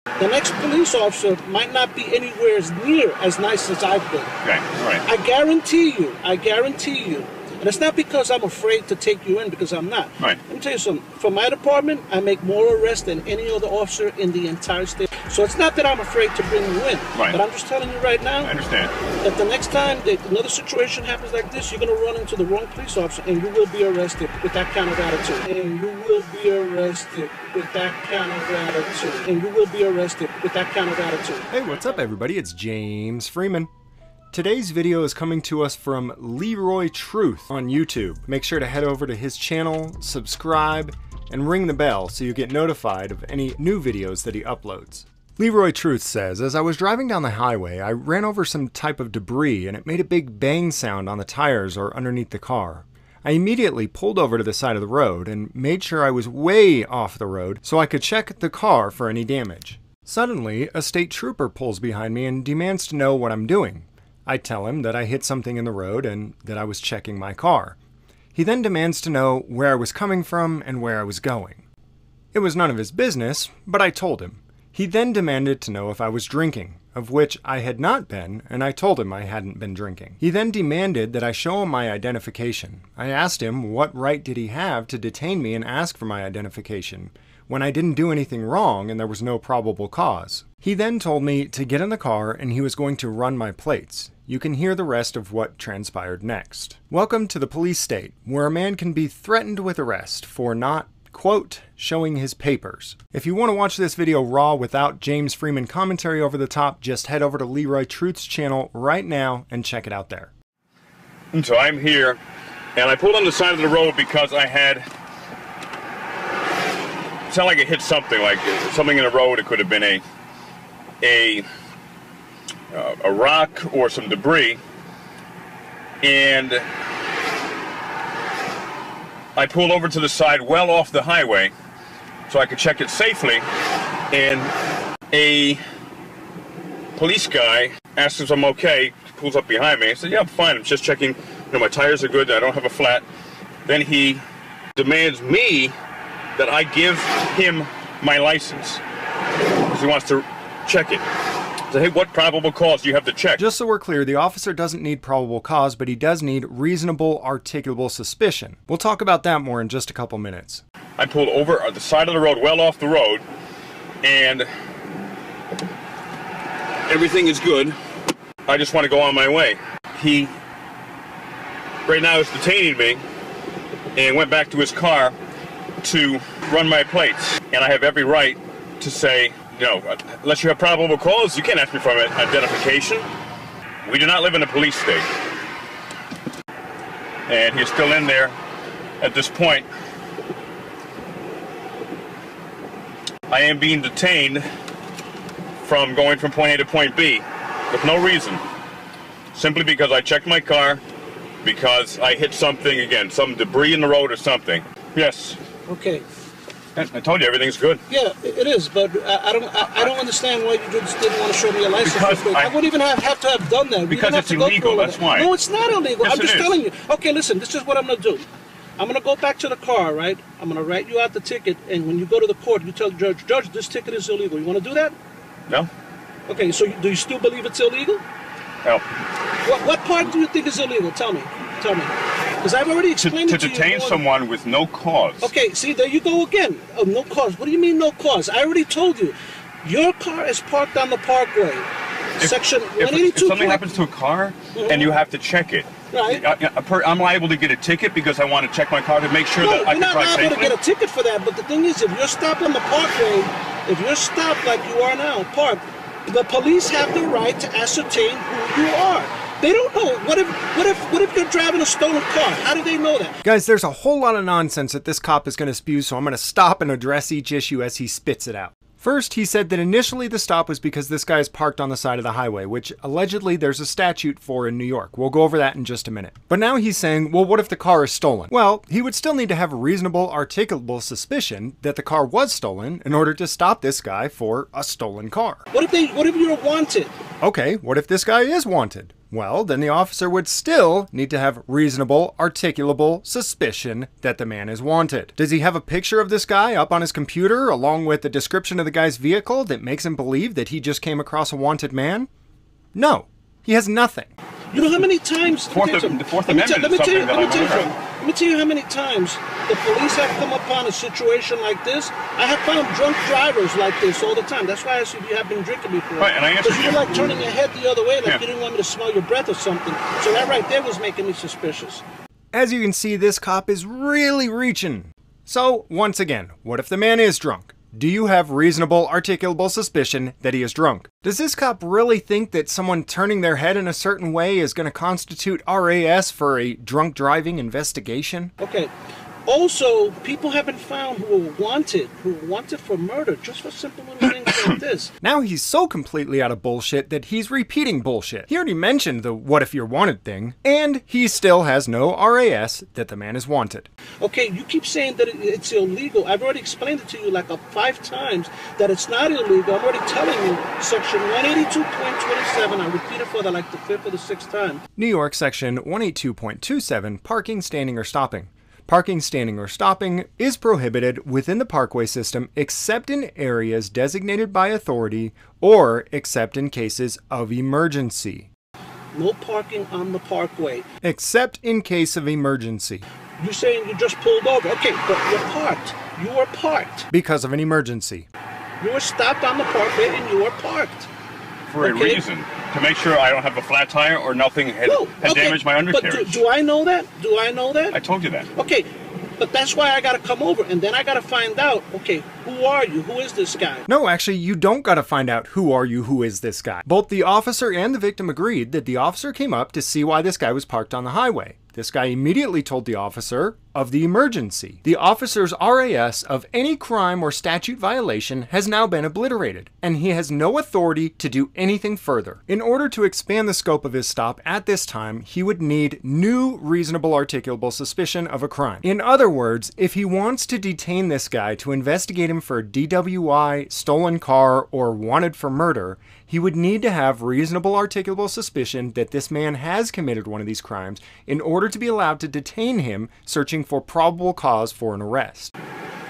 The next police officer might not be anywhere near as nice as I've been. Okay, all right. I guarantee you. And it's not because I'm afraid to take you in, because I'm not. Right. Let me tell you something. For my department, I make more arrests than any other officer in the entire state. So it's not that I'm afraid to bring you in. Right. But I'm just telling you right now. I understand. That the next time that another situation happens like this, you're going to run into the wrong police officer and you will be arrested with that kind of attitude. And you will be arrested with that kind of attitude. And you will be arrested with that kind of attitude. Hey, what's up everybody? It's James Freeman. Today's video is coming to us from Leroy Truth on YouTube. Make sure to head over to his channel, subscribe, and ring the bell so you get notified of any new videos that he uploads. Leroy Truth says, as I was driving down the highway, I ran over some type of debris and it made a big bang sound on the tires or underneath the car. I immediately pulled over to the side of the road and made sure I was way off the road so I could check the car for any damage. Suddenly, a state trooper pulls behind me and demands to know what I'm doing. I tell him that I hit something in the road and that I was checking my car. He then demands to know where I was coming from and where I was going. It was none of his business, but I told him. He then demanded to know if I was drinking, of which I had not been, and I told him I hadn't been drinking. He then demanded that I show him my identification. I asked him what right did he have to detain me and ask for my identification, when I didn't do anything wrong and there was no probable cause. He then told me to get in the car and he was going to run my plates. You can hear the rest of what transpired next. Welcome to the police state, where a man can be threatened with arrest for not, quote, showing his papers. If you want to watch this video raw without James Freeman commentary over the top, just head over to Leroy Truth's channel right now and check it out there. And so I'm here, and I pulled on the side of the road because I had, it sounded like it hit something, like something in the road. It could have been a rock or some debris, and I pulled over to the side well off the highway so I could check it safely, and a police guy asks if I'm okay. He pulls up behind me. I said, yeah, I'm fine. I'm just checking, my tires are good. I don't have a flat. Then he demands me that I give him my license because he wants to check it. So, hey, what probable cause do you have to check? Just so we're clear, the officer doesn't need probable cause, but he does need reasonable, articulable suspicion. We'll talk about that more in just a couple minutes. I pulled over at the side of the road, well off the road, and everything is good. I just want to go on my way. He, right now, is detaining me and went back to his car to run my plates. And I have every right to say, unless you have probable cause, you can't ask me for an identification. We do not live in a police state. And he's still in there at this point. I am being detained from going from point A to point B with no reason. Simply because I checked my car, because I hit something, again, some debris in the road or something. Yes. Okay. I told you everything's good. Yeah, it is, but I don't understand why you just didn't want to show me a license. Because I wouldn't even have to have done that. Because it's illegal, that's why. No, it's not illegal. Yes, I'm just telling you. Okay, listen, this is what I'm going to do. I'm going to go back to the car, right? I'm going to write you out the ticket, and when you go to the court, you tell the judge, this ticket is illegal. You want to do that? No. Okay, so do you still believe it's illegal? No. What part do you think is illegal? Tell me. Because I've already explained it to you. To detain someone with no cause. Okay, see, there you go again. Oh, no cause. What do you mean no cause? I already told you. Your car is parked on the parkway. Section 182. If something happens to a car and you have to check it, right? I'm liable to get a ticket because I want to check my car to make sure that I can drive safely? You're not liable to get a ticket for that, but the thing is, if you're stopped on the parkway, if you're stopped like you are now, parked, the police have the right to ascertain who you are. They don't know. What if you're driving a stolen car? How do they know that? Guys, there's a whole lot of nonsense that this cop is going to spew, so I'm going to stop and address each issue as he spits it out. First, he said that initially the stop was because this guy is parked on the side of the highway, which allegedly there's a statute for in New York. We'll go over that in just a minute. But now he's saying, well, what if the car is stolen? Well, he would still need to have a reasonable, articulable suspicion that the car was stolen in order to stop this guy for a stolen car. What if you're wanted? Okay, what if this guy is wanted? well, then the officer would still need to have reasonable, articulable suspicion that the man is wanted. Does he have a picture of this guy up on his computer along with the description of the guy's vehicle that makes him believe that he just came across a wanted man? No, he has nothing. You know how many times... The Fourth Amendment is something that I'm aware of. Let me tell you how many times the police have come upon a situation like this. I have found drunk drivers like this all the time. That's why I asked if you have been drinking before. Right, and I answered because you were like turning your head the other way, like you didn't want me to smell your breath or something. So that right there was making me suspicious. As you can see, this cop is really reaching. So, once again, what if the man is drunk? Do you have reasonable, articulable suspicion that he is drunk? Does this cop really think that someone turning their head in a certain way is going to constitute RAS for a drunk driving investigation? Okay. Also, people have been found who are wanted for murder, just for simple little things like this. Now he's so completely out of bullshit that he's repeating bullshit. He already mentioned the what if you're wanted thing, and he still has no RAS that the man is wanted. Okay, you keep saying that it's illegal. I've already explained it to you like 5 times that it's not illegal. I'm already telling you, section 182.27, I repeat it for the 5th or the 6th time. New York section 182.27, parking, standing, or stopping. Parking, standing, or stopping is prohibited within the parkway system except in areas designated by authority or except in cases of emergency. No parking on the parkway. Except in case of emergency. You're saying you just pulled over. Okay, but you're parked. You were parked. Because of an emergency. You were stopped on the parkway and you were parked. For a reason. To make sure I don't have a flat tire or nothing had damaged my undercarriage. But do I know that? Do I know that? I told you that. Okay, but that's why I got to come over, and then I got to find out, okay, who are you? Who is this guy? No, actually, you don't got to find out who are you, who is this guy. Both the officer and the victim agreed that the officer came up to see why this guy was parked on the highway. This guy immediately told the officer of the emergency. The officer's RAS of any crime or statute violation has now been obliterated, and he has no authority to do anything further. In order to expand the scope of his stop at this time, he would need new reasonable articulable suspicion of a crime. In other words, if he wants to detain this guy to investigate him for DWI, stolen car, or wanted for murder, he would need to have reasonable articulable suspicion that this man has committed one of these crimes in order to be allowed to detain him, searching for probable cause for an arrest.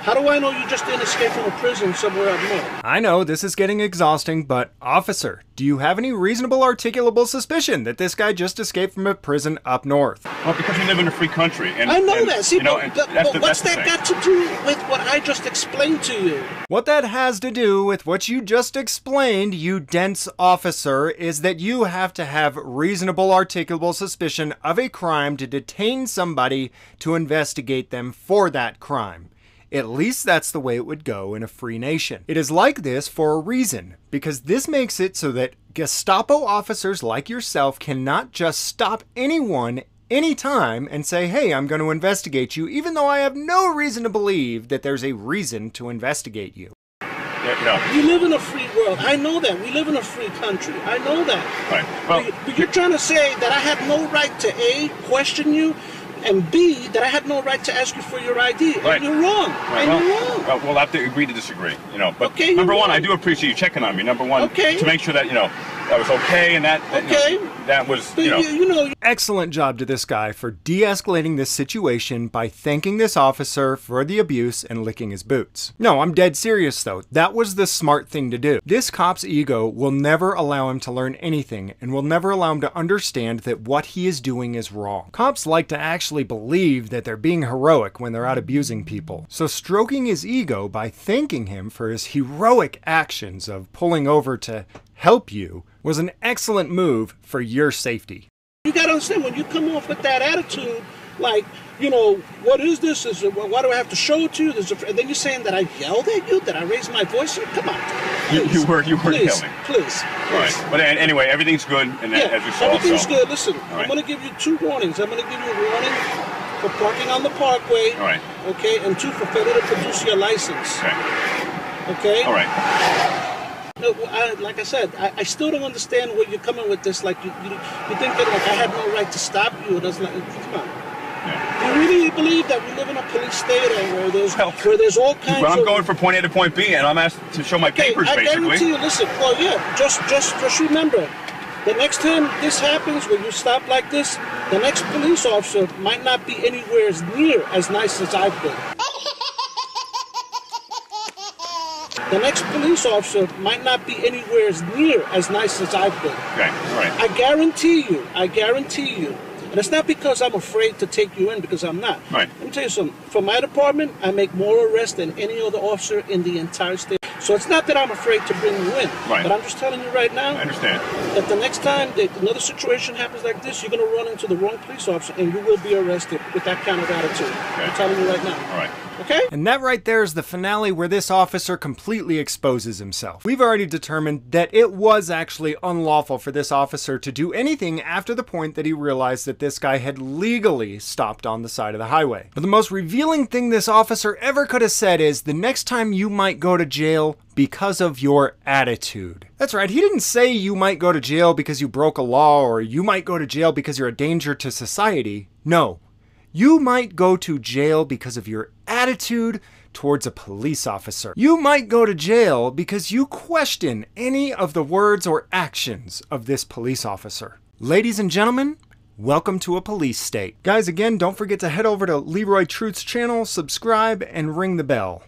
How do I know you just didn't escape from a prison somewhere up north? I know this is getting exhausting, but officer, do you have any reasonable articulable suspicion that this guy just escaped from a prison up north? Well, because we live in a free country. And, I know that. See, but what's that got to do with what I just explained to you? What that has to do with what you just explained, you dense officer, is that you have to have reasonable articulable suspicion of a crime to detain somebody to investigate them for that crime. At least that's the way it would go in a free nation. It is like this for a reason, because this makes it so that Gestapo officers like yourself cannot just stop anyone anytime and say, hey, I'm going to investigate you, even though I have no reason to believe that there's a reason to investigate you. No. You live in a free world. I know that. We live in a free country. I know that. Right. Well, but you're trying to say that I have no right to A, question you, and B, that I had no right to ask you for your ID. Right. And you're wrong. Right. And you're wrong. Well, we'll have to agree to disagree, you know. But okay, number one, I do appreciate you checking on me. Number one, to make sure that, you know, that was okay and that that was, you know. Excellent job to this guy for de-escalating this situation by thanking this officer for the abuse and licking his boots. No, I'm dead serious though. That was the smart thing to do. This cop's ego will never allow him to learn anything and will never allow him to understand that what he is doing is wrong. Cops like to actually believe that they're being heroic when they're out abusing people. So stroking his ego by thanking him for his heroic actions of pulling over to help you was an excellent move for your safety. You gotta understand, when you come off with that attitude, like, you know, what is this? Why do I have to show it to you? And then you're saying that I yelled at you? That I raised my voice? Come on. You were yelling. Please. All right. But anyway, everything's good. And as you saw, everything's good. Listen, right. I'm going to give you 2 warnings. I'm going to give you a warning for parking on the parkway. All right. Okay, and 2 for failure to produce your license. Okay. Okay? All right. No, like I said, I still don't understand where you're coming with this. Like, you think that like I had no right to stop you. It doesn't. Come on. Yeah. Do you really believe that we live in a police state where there's all kinds of... I'm going from point A to point B, and I'm asked to show my papers, basically. I guarantee you, listen, well, yeah, just remember, The next time this happens, when you stop like this, the next police officer might not be anywhere near as nice as I've been. The next police officer might not be anywhere near as nice as I've been. Okay, all right. I guarantee you. And it's not because I'm afraid to take you in, because I'm not. Right. Let me tell you something. For my department, I make more arrests than any other officer in the entire state. So it's not that I'm afraid to bring you in. Right. But I'm just telling you right now. I understand. That the next time that another situation happens like this, you're going to run into the wrong police officer and you will be arrested with that kind of attitude. Okay. I'm telling you right now. All right. Okay? And that right there is the finale where this officer completely exposes himself. We've already determined that it was actually unlawful for this officer to do anything after the point that he realized that this guy had legally stopped on the side of the highway. But the most revealing thing this officer ever could have said is, the next time you might go to jail because of your attitude. That's right, he didn't say you might go to jail because you broke a law or you might go to jail because you're a danger to society. No. You might go to jail because of your attitude towards a police officer. You might go to jail because you question any of the words or actions of this police officer. Ladies and gentlemen, welcome to a police state. Guys, again, don't forget to head over to Leroy Truth's channel, subscribe, and ring the bell.